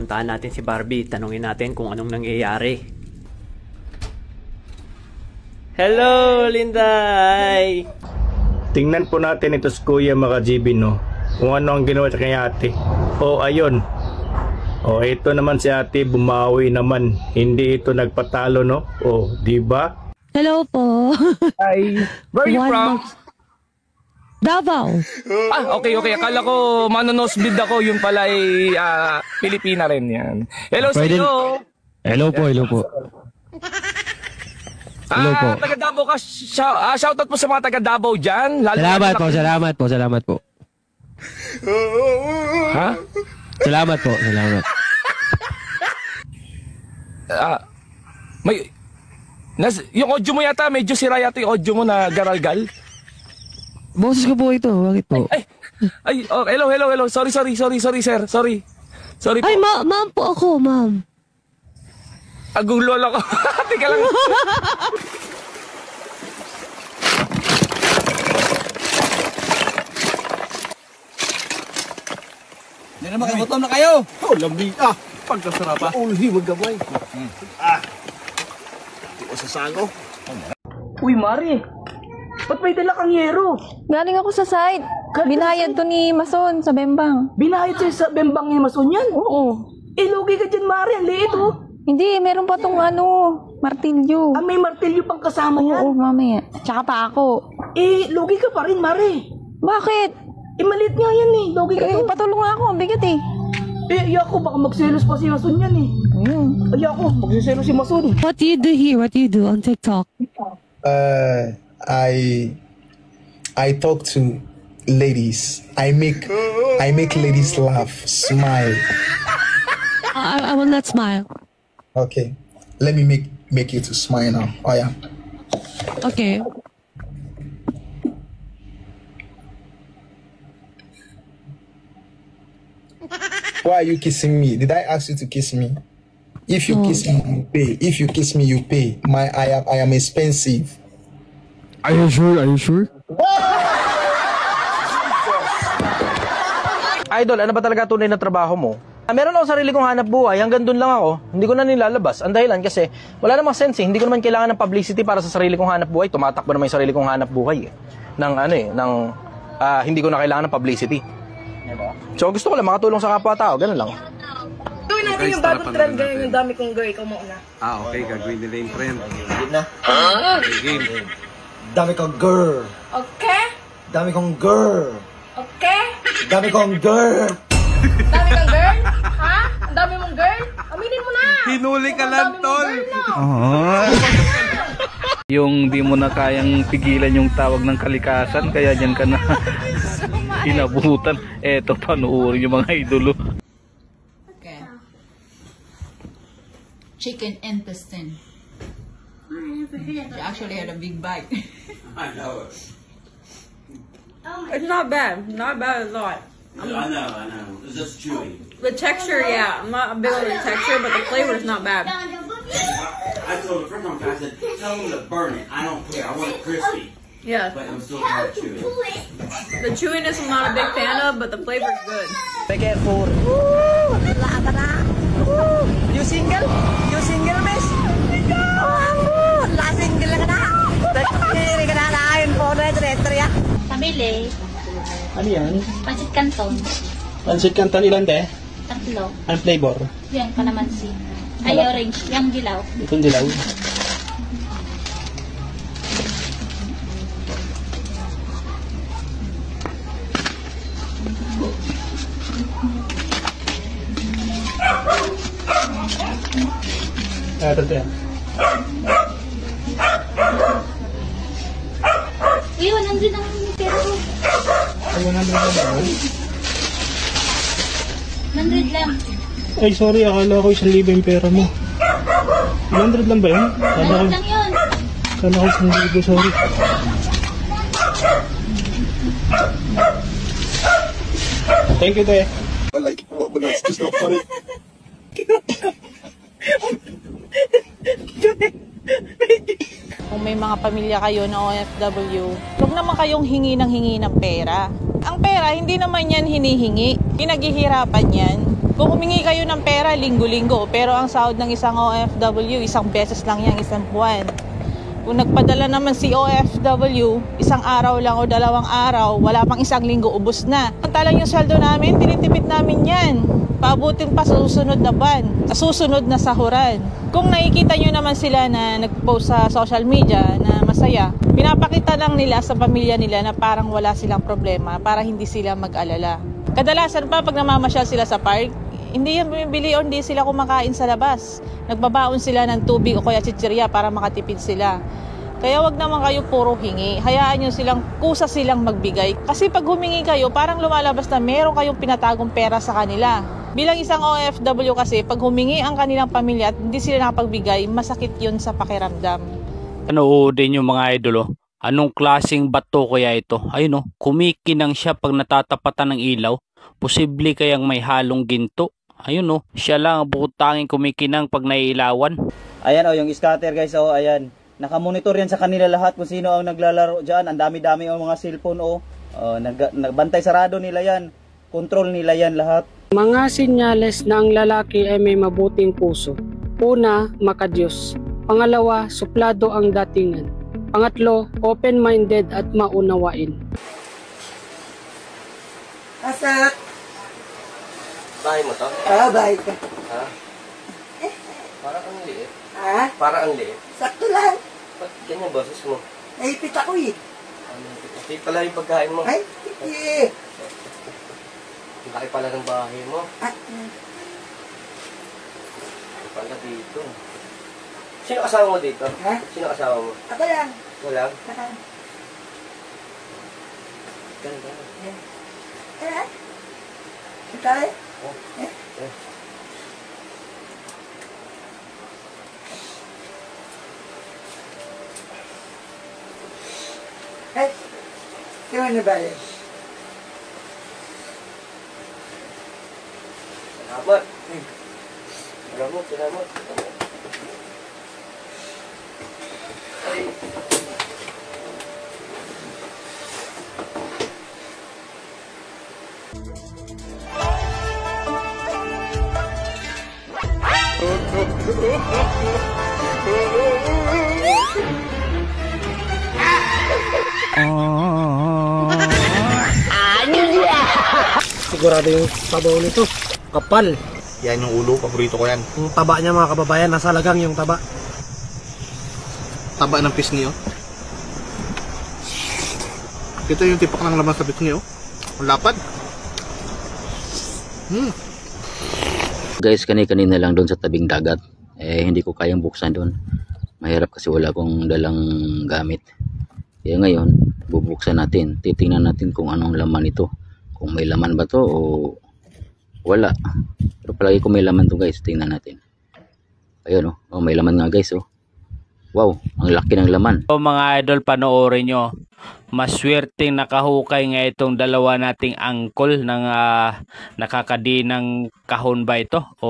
Puntahan natin si Barbie, tanungin natin kung anong nangyayari. Hello, Linday! Tingnan po natin ito si Kuya mga GB, no? Kung ano ang ginawa sa kay ate. Oh, ayun. Oh, ito naman si ate, bumawi naman. Hindi ito nagpatalo, no? Oh, di ba? Hello po. Hi. Where are you from? Davao. Okay. Akala ko manonosbid ako. Yung pala ay Pilipina rin yan. Hello sa iyo. Hello po. Hello po. Taga Davao ka. Shoutout po sa mga taga Davao dyan. Salamat po. Ha? Salamat po. Yung audio mo yata, medyo sira yata yung audio mo na garalgal. Boses ko po ito. Bakit po? Hello. Sorry, sir. Sorry po. Ay, ma'am po ako, ma'am. Agong lola ko. Teka lang. Hindi naman kayo, gutom na kayo. Oh, lamig pagkasarap ulhi maggamay. Di ko sasago. Uy, Mari. Ba't may dala kang yero? Galing ako sa site. Binayad to ni Mason sa Bembang. Binayad sa'yo sa Bembang ni Mason yan? Oo. Lugi ka dyan, Mari. Ang liit, oh. Hindi, meron pa tong martilyo. May martilyo pang kasama yan? Oo, mamaya. Tsaka pa ako. Lugi ka pa rin, Mari. Bakit? Maliit nga yan eh. Lugi ka to. Patulong nga ako. Ang bigat eh. Ayoko, baka magselos pa si Mason yan eh. Ayoko, magselos si Mason. What do you do here? What do you do on TikTok? I talk to ladies. I make ladies laugh, smile. I will not smile. Okay, let me make you to smile now. Oh yeah. Okay. Why are you kissing me? Did I ask you to kiss me? If you kiss me, you pay. If you kiss me, you pay. I am expensive. Are you sure? Idol, ano ba talaga tunay na trabaho mo? Meron ako sarili kong hanap buhay, hanggang doon lang ako. Hindi ko na nilalabas. Ang dahilan kasi wala namang sense eh. Hindi ko naman kailangan ng publicity para sa sarili kong hanap buhay. Tumatakbo naman yung sarili kong hanap buhay eh. Hindi ko na kailangan ng publicity. So gusto ko lang makatulong sa kapwa-tao, ganun lang. Gawin natin yung bagong trend ngayon, yung dami kong girl, ikaw mauna. Okay, gagawin nila yung trend. Hindi na. Game. Dami kong girl. Okay? Dami kong girl. Okay? Dami kong girl. Dami kang girl? Ha? Ang dami mong girl? Aminin mo na! Hinuli ka lang, tol! Yung di mo na kayang pigilan yung tawag ng kalikasan, kaya dyan ka na inabutan. Eto, panuorin yung mga idolo. Okay. Chicken intestine. You actually had a big bite. I know it. It's not bad. Not bad at all. I know. It's just chewy. The texture, yeah. I'm not big on the texture, but the flavor is not bad. I told the first time I said, tell them to burn it. I don't care. I want it crispy. Yeah. But I'm still kind of chewy. The chewiness I'm not a big fan of, but the flavor is good. Be careful. You single? You single, miss? Single ka na. Hindi ka na nakain po na ito ya. Pamili. Ano yan? Pansit Canton. Pansit Canton ilan te? Tatlo. Ang flavor? Yan, kalamansi. Ay, orange. Yung dilaw. Itong dilaw. Ito te. Uy, 100 ang pera ko. Ay, 100 lang ba? 100 lang. Ay, sorry. Akala ko 1,000 yung pera mo. 100 lang ba yun? 100 lang yun. Akala ko 1,000. Sorry. Thank you, te. I like it, but that's just not funny. Kung may mga pamilya kayo na OFW, huwag naman kayong hingi ng pera. Ang pera, hindi naman yan hinihingi. Pinaghihirapan yan. Kung humingi kayo ng pera, linggo-linggo, pero ang sahod ng isang OFW, isang beses lang yan, isang buwan. Kung nagpadala naman si OFW, isang araw lang o 2 araw, wala pang isang linggo, ubos na. Pantalan yung sweldo namin, tinitipid namin yan. Paabutin pa sa susunod na buwan, sa susunod na sahuran. Kung nakikita nyo naman sila na nag-post sa social media na masaya, pinapakita lang nila sa pamilya nila na parang wala silang problema para hindi sila mag-alala. Kadalasan pa pag namamasyal sila sa park, hindi yan bumibili o hindi sila kumakain sa labas. Nagbabaon sila ng tubig o kaya chichirya para makatipid sila. Kaya wag naman kayo puro hingi. Hayaan nyo silang, kusa silang magbigay. Kasi pag humingi kayo, parang lumalabas na meron kayong pinatagong pera sa kanila. Bilang isang OFW kasi, pag humingi ang kanilang pamilya at hindi sila nakapagbigay, masakit yun sa pakiramdam. Panoodin yung mga idol, oh. Anong klaseng bato kaya ito? Ayun, oh, kumikinang siya pag natatapatan ng ilaw. Posible kayang may halong ginto. Ayun, oh, siya lang ang bukod tanging kumikinang pag naiilawan. Ayan, oh, yung scatter guys, oh, ayan. Nakamonitor yan sa kanila lahat kung sino ang naglalaro dyan. Ang dami-dami ang mga cellphone, oh. Nagbantay sarado nila yan. Control nila yan lahat. Mga sinyales na ang lalaki ay may mabuting puso. Una, makadiyos. Pangalawa, suplado ang datingan. Pangatlo, open-minded at maunawain. Asak! Bahay mo to? Bahay ka. Ha? Parang ang liit. Ha? Parang ang liit. Sakto lang. Ba't ganyan boses mo? Naipit ako eh. Hindi pala yung pagkain mo. Ay, hindi. Ang laki pala ng bahay mo. Ah. Pala dito. Sino kasama mo dito? Ha? Sino kasama mo? Ako lang. Wala? Ako. Ganda. Ha? Tayo? Oh. Ay, gimana ba yun? Salamat. Salamat. Ay. Sigurado yung sabaw nito. Kapal. Yan yung ulo, paborito ko yan. Yung taba niya mga kababayan, nasa lagang yung taba. Taba ng pisngi, oh. Ito yung tipak ng laman sa pisngi, oh. Ang lapad. Guys, kanina lang doon sa tabing dagat. Hindi ko kayang buksan doon. Mahirap kasi wala akong dalang gamit. Kaya ngayon, bubuksan natin. Titingnan natin kung anong laman ito. Kung may laman ba to o wala. Pero palagi kung may laman to guys, tingnan natin. Ayun, oh, may laman nga guys, oh. Wow, ang laki ng laman. So, mga idol, panoorin nyo. Maswerteng nakahukay nga itong dalawa nating angkol ng nakakadinang kahon ba ito? O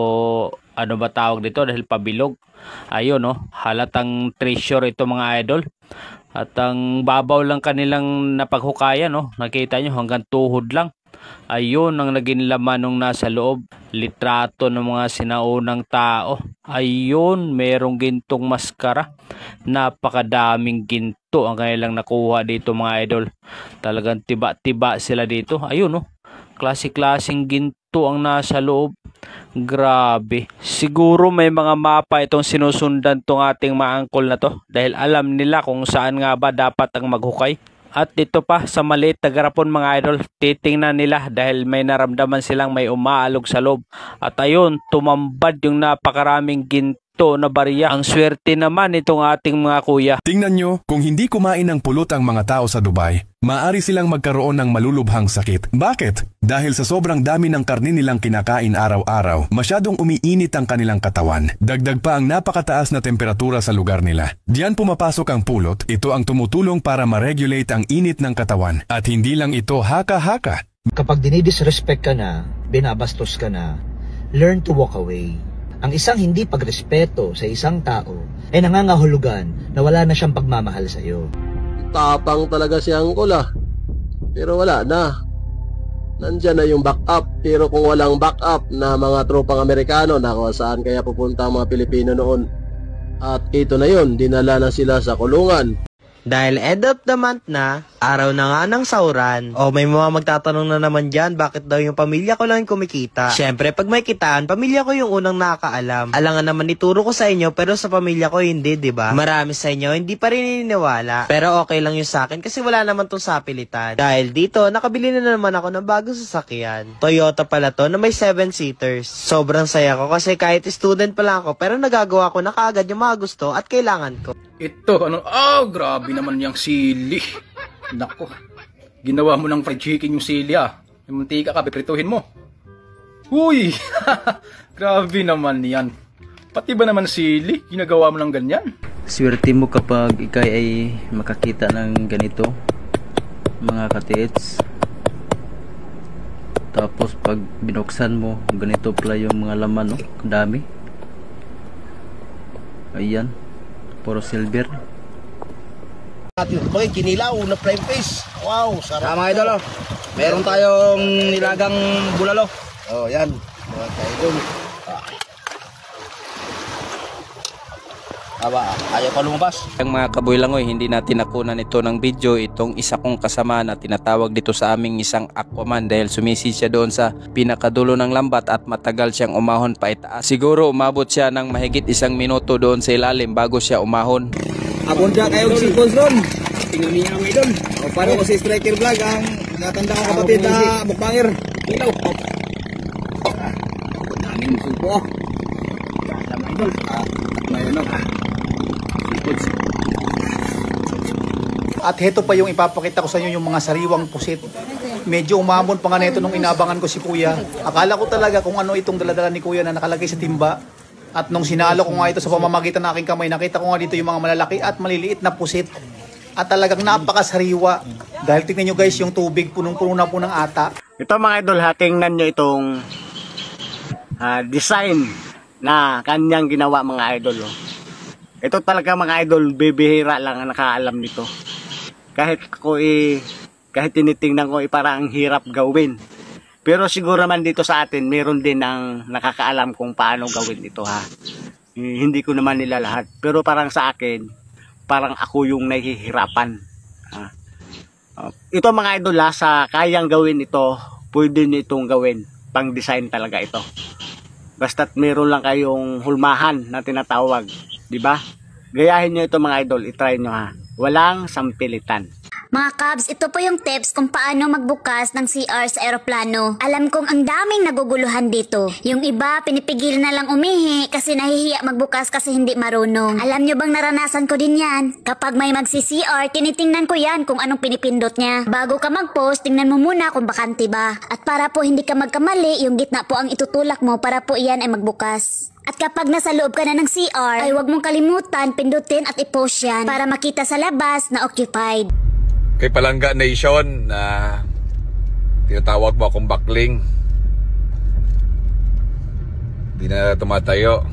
ano ba tawag dito dahil pabilog? Ayun, oh, halatang treasure ito mga idol. At ang babaw lang kanilang napaghukayan, oh. Nakita nyo hanggang tuhod lang. Ayun ang naging laman nung nasa loob. Litrato ng mga sinaunang tao. Ayun, merong gintong maskara. Napakadaming ginto ang kanilang nakuha dito mga idol. Talagang tiba-tiba sila dito. Ayun, oh, klase-klaseng ginto ang nasa loob. Grabe. Siguro may mga mapa itong sinusundan tong ating mga angkol na to. Dahil alam nila kung saan nga ba dapat ang maghukay. At ito pa sa maliit na garapon mga idol, titingnan nila dahil may naramdaman silang may umaalog sa loob. At ayun, tumambad yung napakaraming ginto na barya. Ang swerte naman itong ating mga kuya. Tingnan nyo, kung hindi kumain ng pulot ang mga tao sa Dubai, maaari silang magkaroon ng malulubhang sakit. Bakit? Dahil sa sobrang dami ng karni nilang kinakain araw-araw, masyadong umiinit ang kanilang katawan. Dagdag pa ang napakataas na temperatura sa lugar nila. Diyan pumapasok ang pulot, ito ang tumutulong para ma-regulate ang init ng katawan. At hindi lang ito haka-haka. Kapag dinidisrespect ka na, binabastos ka na, learn to walk away. Ang isang hindi pagrespeto sa isang tao ay nangangahulugan na wala na siyang pagmamahal sa iyo. Tapang talaga si Angkol ah. Pero wala na. nandyan na yung backup. Pero kung walang backup na mga tropang Amerikano, saan kaya pupunta ang mga Pilipino noon? At ito na yun, dinala na sila sa kulungan. Dahil end of the month na, araw na nga ng sauran. O may mga magtatanong na naman dyan, bakit daw yung pamilya ko lang yung kumikita? Syempre, pag may kitaan, pamilya ko yung unang nakakaalam. Alangan naman ituro ko sa inyo, pero sa pamilya ko hindi, diba? Marami sa inyo, hindi pa rin naniniwala. Pero okay lang yun sa akin kasi wala naman tong sapilitan. Dahil dito, nakabili na naman ako ng bagong sasakyan. Toyota pala to na may 7-seaters. Sobrang saya ko kasi kahit student pa lang ako, pero nagagawa ko na kaagad yung mga gusto at kailangan ko. Ito, grabe naman yung sili. Nako, ginawa mo ng fried chicken yung sili Yung mantika ka, piprituhin mo. Uy, grabe naman yan. Pati ba naman sili, ginagawa mo ng ganyan? Swerte mo kapag ikay ay makakita ng ganito, mga katiits. Tapos pag binuksan mo, ganito pala yung mga laman, dami. Ayan. Puro silver. Boy, kinilaw na prime fish. Wow, sarap. Mga idol, meron tayong nilagang bulalo. Oh, yan. Mga idol. Ayaw pa lumabas. Ang mga kaboylangoy, hindi natin nakunan ito ng video itong isa kong kasama na tinatawag dito sa aming isang Aquaman dahil sumisi siya doon sa pinakadulo ng lambat at matagal siyang umahon pa itaas. Siguro umabot siya ng mahigit 1 minuto doon sa ilalim bago siya umahon. Abon dyan kayo si Polson. Tingnan niya ang idol. O paano ko si Striker Vlog ang natanda kong kapatid na mukbanger. Ilaw. Daming supo. Alam idol. Mayroon At heto pa yung ipapakita ko sa inyo yung mga sariwang pusit. Medyo umamon pa nga nito nung inabangan ko si Kuya. Akala ko talaga kung ano itong daladala ni Kuya na nakalagay sa timba. At nung sinalo ko nga ito sa pamamagitan ng aking kamay, nakita ko nga dito yung mga malalaki at maliliit na pusit. At talagang napakasariwa. Dahil tingnan nyo guys, yung tubig punong-puno na po ng ata. Ito mga idol, tingnan nyo itong design na kanyang ginawa mga idol. Ito talaga mga idol, bibihira lang ang nakaalam nito. Kahit tinitingnan ko parang hirap gawin. Pero siguro man dito sa atin, meron din ang nakakaalam kung paano gawin ito Hindi ko naman nila lahat. Pero parang sa akin, parang ako yung nahihirapan. Ito mga idol sa kayang gawin ito, pwede nyo itong gawin. Pang design talaga ito. Basta't meron lang kayong hulmahan na tinatawag. Diba? Gayahin nyo ito mga idol, itry nyo Walang sampilitan. Mga Cubs, ito po yung tips kung paano magbukas ng CR sa aeroplano. Alam kong ang daming naguguluhan dito. Yung iba, pinipigil na lang umihi kasi nahihiya magbukas kasi hindi marunong. Alam nyo bang naranasan ko din yan? Kapag may magsi-CR, tinitingnan ko yan kung anong pinipindot niya. Bago ka mag-post, tingnan mo muna kung bakante ba. At para po hindi ka magkamali, yung gitna po ang itutulak mo para po iyan ay magbukas. At kapag nasa loob ka na ng CR, ay huwag mong kalimutan, pindutin at i-post yan para makita sa labas na occupied. Kay Palangga Nation, tinatawag mo akong bakling. Hindi na tumatayo.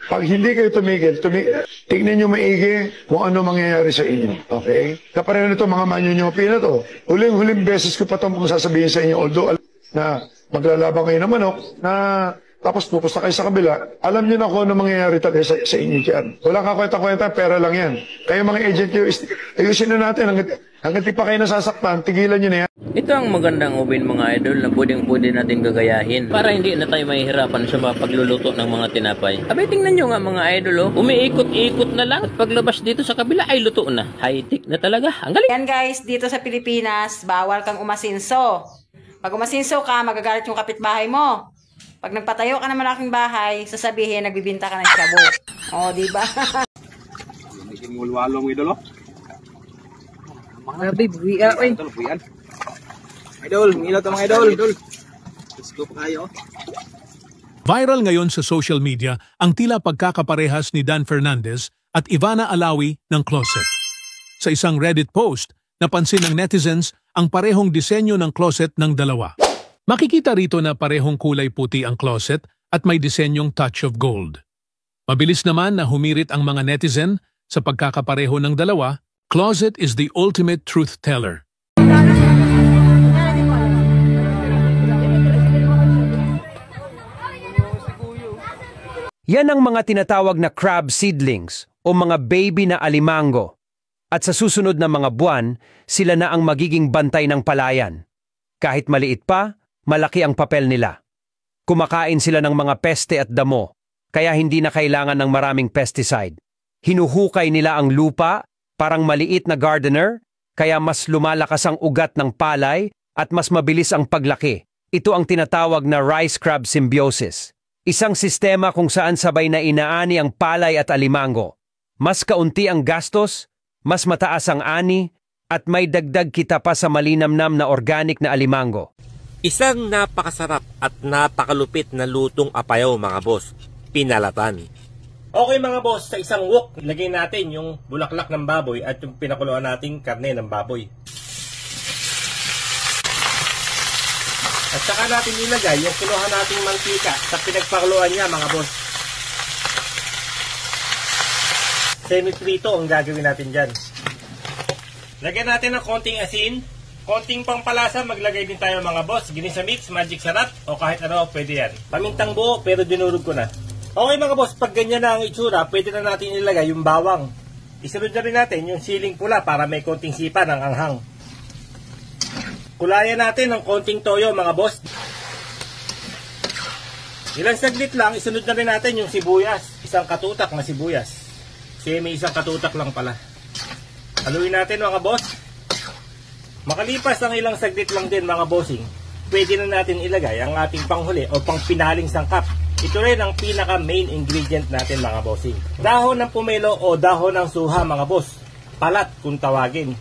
Pag hindi kayo tumigil, tignan nyo maigi kung ano mangyayari sa inyo. Okay? Kapareho nito mga manyonyopi na to. Huling beses ko pa itong sasabihin sa inyo, although na maglalabang kayo ng manok, na tapos pupusta kayo sa kabila, alam nyo na kung ano mangyayari talaga sa inyo dyan. Walang kakwenta-kwenta, pera lang yan. Kayo mga agent nyo, ayusin na natin hanggang di pa kayo nasasaktan, tigilan nyo na yan. Ito ang magandang ubin mga idol na pwedeng-pwede natin gagayahin para hindi na tayo mahihirapan sa mga pagluluto ng mga tinapay. Abay, tingnan nyo nga mga idol, umiikot-ikot na lang at paglabas dito sa kabila ay luto na. High-tech na talaga. Ang galing. Yan guys, dito sa Pilipinas, bawal kang umasinso. Pag umasinso ka, magagalit yung kapitbahay mo. Pag nagpatayo ka ng malaking bahay, sasabihin, nagbibinta ka ng shabu. O, diba? Naging mulwalong idol, Mga buwian, oy. Idol, ilaw ito mga idol. Let's go pa kayo. Viral ngayon sa social media ang tila pagkakaparehas ni Dan Fernandez at Ivana Alawi ng closet. Sa isang Reddit post, napansin ng netizens ang parehong disenyo ng closet ng dalawa. Makikita rito na parehong kulay puti ang closet at may disenyong touch of gold. Mabilis naman na humirit ang mga netizen sa pagkakapareho ng dalawa. Closet is the ultimate truth teller. Yan ang mga tinatawag na crab seedlings o mga baby na alimango. At sa susunod na mga buwan, sila na ang magiging bantay ng palayan. Kahit maliit pa, malaki ang papel nila. Kumakain sila ng mga peste at damo, kaya hindi na kailangan ng maraming pesticide. Hinuhukay nila ang lupa, parang maliit na gardener, kaya mas lumalakas ang ugat ng palay at mas mabilis ang paglaki. Ito ang tinatawag na rice crab symbiosis. Isang sistema kung saan sabay na inaani ang palay at alimango. Mas kaunti ang gastos, mas mataas ang ani, at may dagdag kita pa sa malinamnam na organic na alimango. Isang napakasarap at napakalupit na lutong apayaw mga boss, pinalatan. Okay mga boss, sa isang wok, ilagay natin yung bulaklak ng baboy at yung pinakuluan nating karne ng baboy. At saka natin ilagay yung kinuha nating mantika sa pinagpakuluan niya mga boss. Semi-prito ang gagawin natin dyan. Lagyan natin ng konting asin, konting pampalasa, maglagay din tayo mga boss. Ginisa mix, magic sarap, o kahit ano, pwede yan. Pamintang buo, pero dinurog ko na. Okay mga boss, pag ganyan na ang itsura, pwede na natin ilagay yung bawang. Isunod na rin natin yung siling pula para may konting sipa ng anghang. Kulayan natin ng konting toyo mga boss. Ilang saglit lang, isunod na rin natin yung sibuyas. Isang katutak na sibuyas. Kasi may isang katutak lang pala. Haluin natin mga boss. Makalipas ang ilang saglit lang din mga bossing, pwede na natin ilagay ang ating panghuli o pangpinaling sangkap. Ito rin ang pinaka main ingredient natin mga bossing. Dahon ng pumelo o dahon ng suha mga boss. Palat kung tawagin.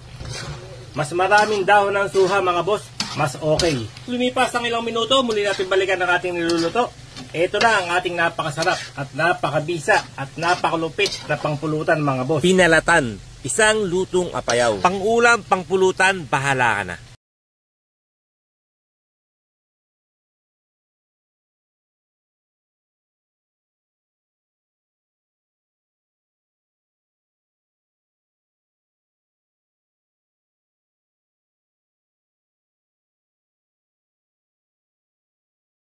Mas maraming dahon ng suha mga boss, mas okay. Lumipas ang ilang minuto, muli natin balikan ang ating niluluto. Ito na ang ating napakasarap at napakabisa at napakalupit na pangpulutan mga boss. Pinalatan, isang lutong apayaw. Pangulam, pangpulutan, bahala ka na.